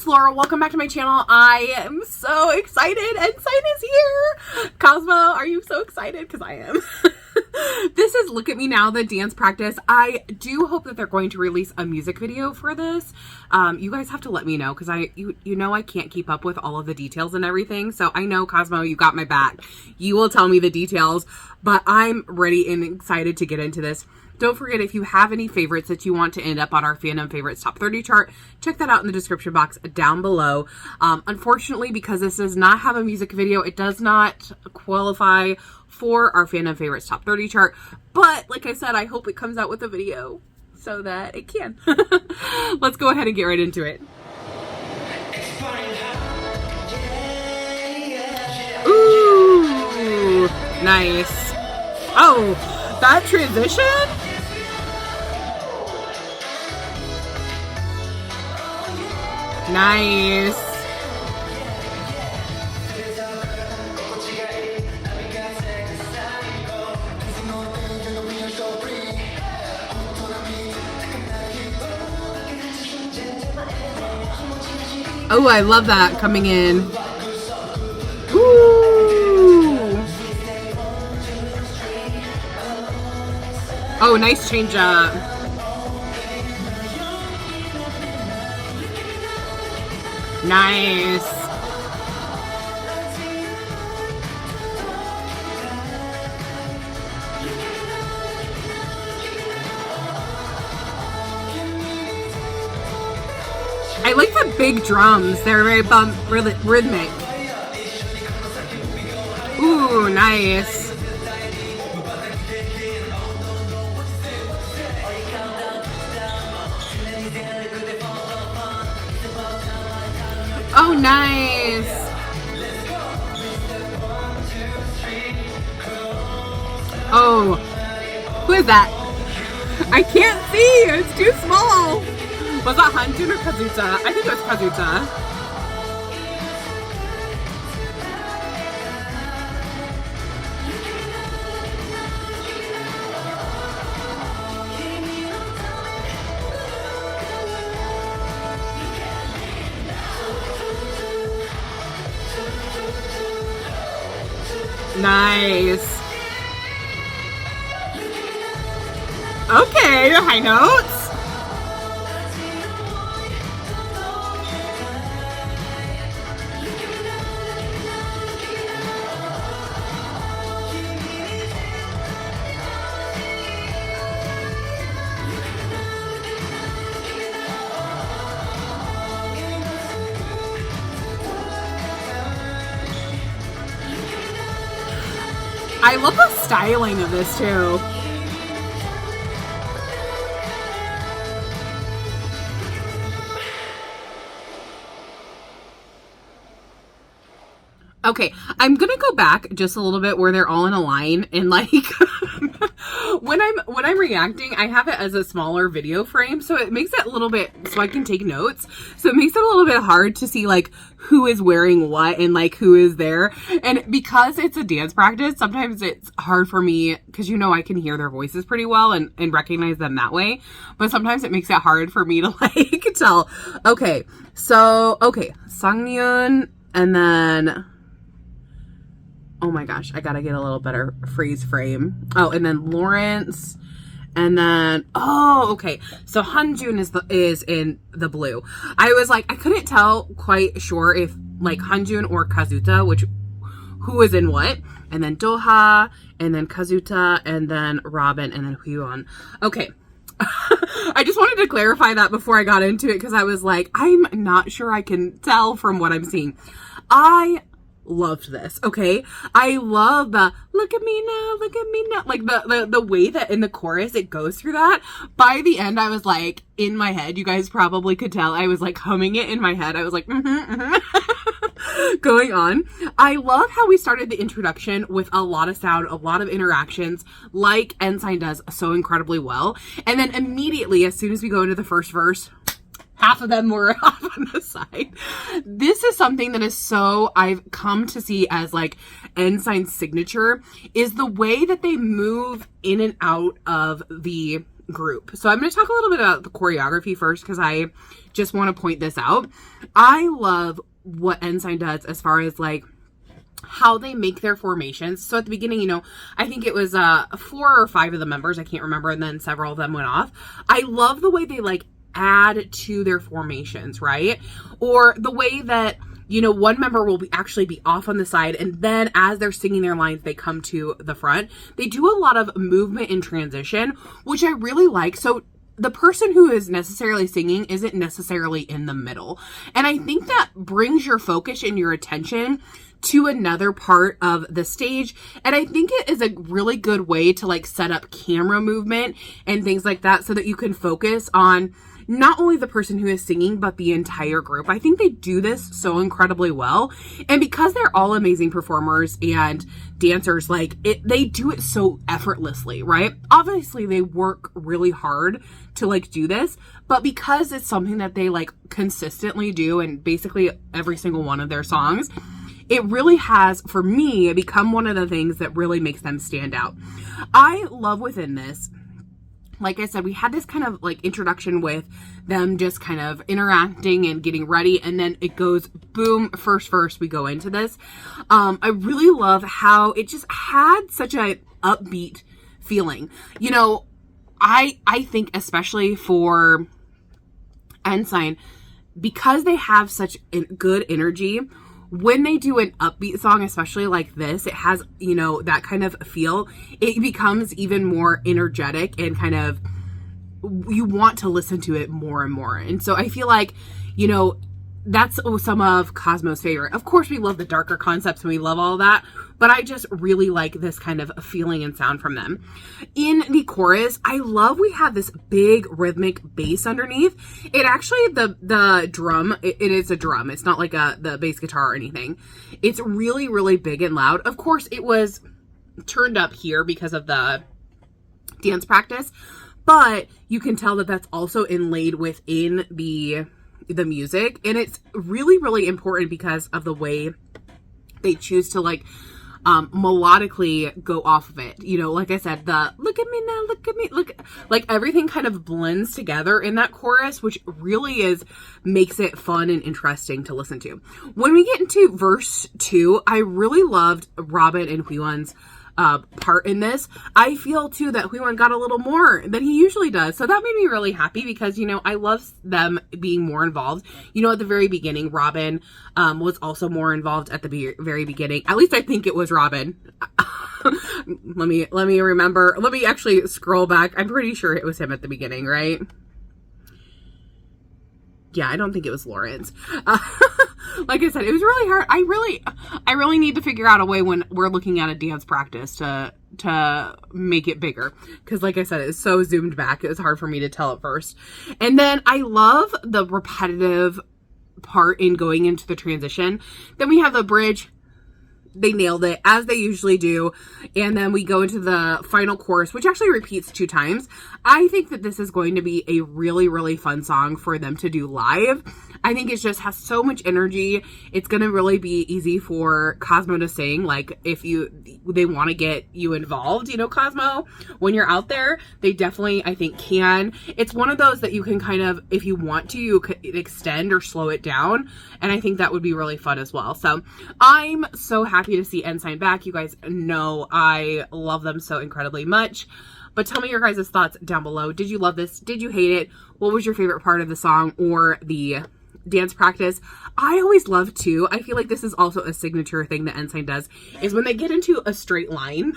Laura. Welcome back to my channel. I am so excited. nSSign is here. Cosmo, are you so excited? Because I am. This is Look at Me Now, the dance practice. I do hope that they're going to release a music video for this. You guys have to let me know because you know I can't keep up with all of the details and everything. So I know, Cosmo, you got my back. You will tell me the details, but I'm ready and excited to get into this. Don't forget, if you have any favorites that you want to end up on our Fandom Favorites Top 30 chart, check that out in the description box down below. Unfortunately, because this does not have a music video, it does not qualify for our Fandom Favorites Top 30 chart. But, like I said, I hope it comes out with a video so that it can. Let's go ahead and get right into it. Ooh, nice. Oh, that transition? Nice. Oh, I love that coming in. Ooh. Oh, nice change up. Nice. I like the big drums. They're very rhythmic. Ooh, nice. Oh, nice. Oh, who is that? I can't see. It's too small. Was that Hanjun or Kazuta? I think it was Kazuta. Nice. Okay, high notes. I love the styling of this too. Okay, I'm gonna go back just a little bit where they're all in a line and like when I'm reacting, I have it as a smaller video frame, so it makes it a little bit so I can take notes. So it makes it a little bit hard to see like who is wearing what and like who is there. And because it's a dance practice, sometimes it's hard for me because you know I can hear their voices pretty well and recognize them that way. But sometimes it makes it hard for me to like tell. Okay, so Sangyun and then oh my gosh, I gotta get a little better freeze frame. Oh, and then Lawrence, and then oh, okay. So Hanjun is in the blue. I was like, I couldn't tell quite sure if like Hanjun or Kazuta, who is in what. And then Doha, and then Kazuta, and then Robin, and then Hyun. Okay. I just wanted to clarify that before I got into it because I was like, I'm not sure I can tell from what I'm seeing. I loved this. Okay, I love the look at me now, like the way that in the chorus it goes through that. By the end, I was like in my head. You guys probably could tell I was like humming it in my head. I was like going on. I love how we started the introduction with a lot of sound, a lot of interactions, like nSSign does so incredibly well. And then immediately, as soon as we go into the first verse, half of them were off on the side. This is something that is so I've come to see as like nSign's signature, is the way that they move in and out of the group. So I'm going to talk a little bit about the choreography first because I just want to point this out. I love what nSSign does as far as like how they make their formations. So at the beginning, you know, I think it was 4 or 5 of the members, I can't remember, and then several of them went off. I love the way they like add to their formations, right? Or the way that, you know, one member will actually be off on the side, and then as they're singing their lines, they come to the front. They do a lot of movement in transition, which I really like. So the person who is necessarily singing isn't necessarily in the middle. And I think that brings your focus and your attention to another part of the stage. And I think it is a really good way to like set up camera movement and things like that so that you can focus on not only the person who is singing, but the entire group. I think they do this so incredibly well. And because they're all amazing performers and dancers, like they do it so effortlessly, right? Obviously they work really hard to like do this, but because it's something that they like consistently do in basically every single one of their songs, it really has, for me, become one of the things that really makes them stand out. I love within this, like I said, we had this kind of like introduction with them just kind of interacting and getting ready, and then it goes boom, first we go into this. I really love how it just had such a upbeat feeling. You know, I think especially for nSSign, because they have such good energy, when they do an upbeat song, especially like this, it has, you know, that kind of feel. It becomes even more energetic and kind of, you want to listen to it more and more. And so I feel like, you know, that's some of Cosmo's favorite. Of course, we love the darker concepts and we love all that, but I just really like this kind of feeling and sound from them. In the chorus, I love we have this big rhythmic bass underneath. It actually, the drum, it is a drum. It's not like the bass guitar or anything. It's really, really big and loud. Of course, it was turned up here because of the dance practice, but you can tell that that's also inlaid within the music, and it's really, really important because of the way they choose to like melodically go off of it. You know, like I said, the look at me now, look at me, look, like everything kind of blends together in that chorus, which really makes it fun and interesting to listen to. When we get into verse 2, I really loved Robin and Hween's part in this. I feel too that Hween got a little more than he usually does. So that made me really happy because, you know, I love them being more involved. You know, at the very beginning, Robin was also more involved at the very beginning. At least I think it was Robin. Let me remember. Let me actually scroll back. I'm pretty sure it was him at the beginning, right? Yeah, I don't think it was Lawrence. Like I said, it was really hard. I really need to figure out a way when we're looking at a dance practice to make it bigger. Because like I said, it's so zoomed back. It was hard for me to tell at first. And then I love the repetitive part in going into the transition. Then we have the bridge. They nailed it, as they usually do. And then we go into the final chorus, which actually repeats 2 times. I think that this is going to be a really, really fun song for them to do live. I think it just has so much energy. It's going to really be easy for Cosmo to sing. Like, if they want to get you involved, you know, Cosmo, when you're out there, they definitely, I think, can. It's one of those that you can kind of, if you want to, you could extend or slow it down. And I think that would be really fun as well. So I'm so happy to see nSSign back. You guys know I love them so incredibly much. But tell me your guys' thoughts down below. Did you love this? Did you hate it? What was your favorite part of the song or the dance practice? I always love too, I feel like this is also a signature thing that nSSign does, is when they get into a straight line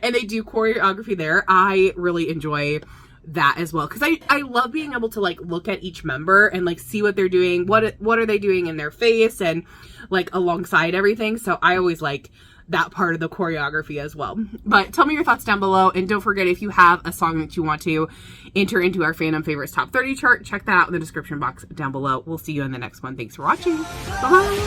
and they do choreography there. I really enjoy that as well, because I love being able to like look at each member and like see what they're doing, what are they doing in their face and like alongside everything. So I always like that part of the choreography as well. But tell me your thoughts down below, and don't forget, if you have a song that you want to enter into our Fandom Favorites Top 30 chart, check that out in the description box down below. We'll see you in the next one. Thanks for watching. Bye-bye.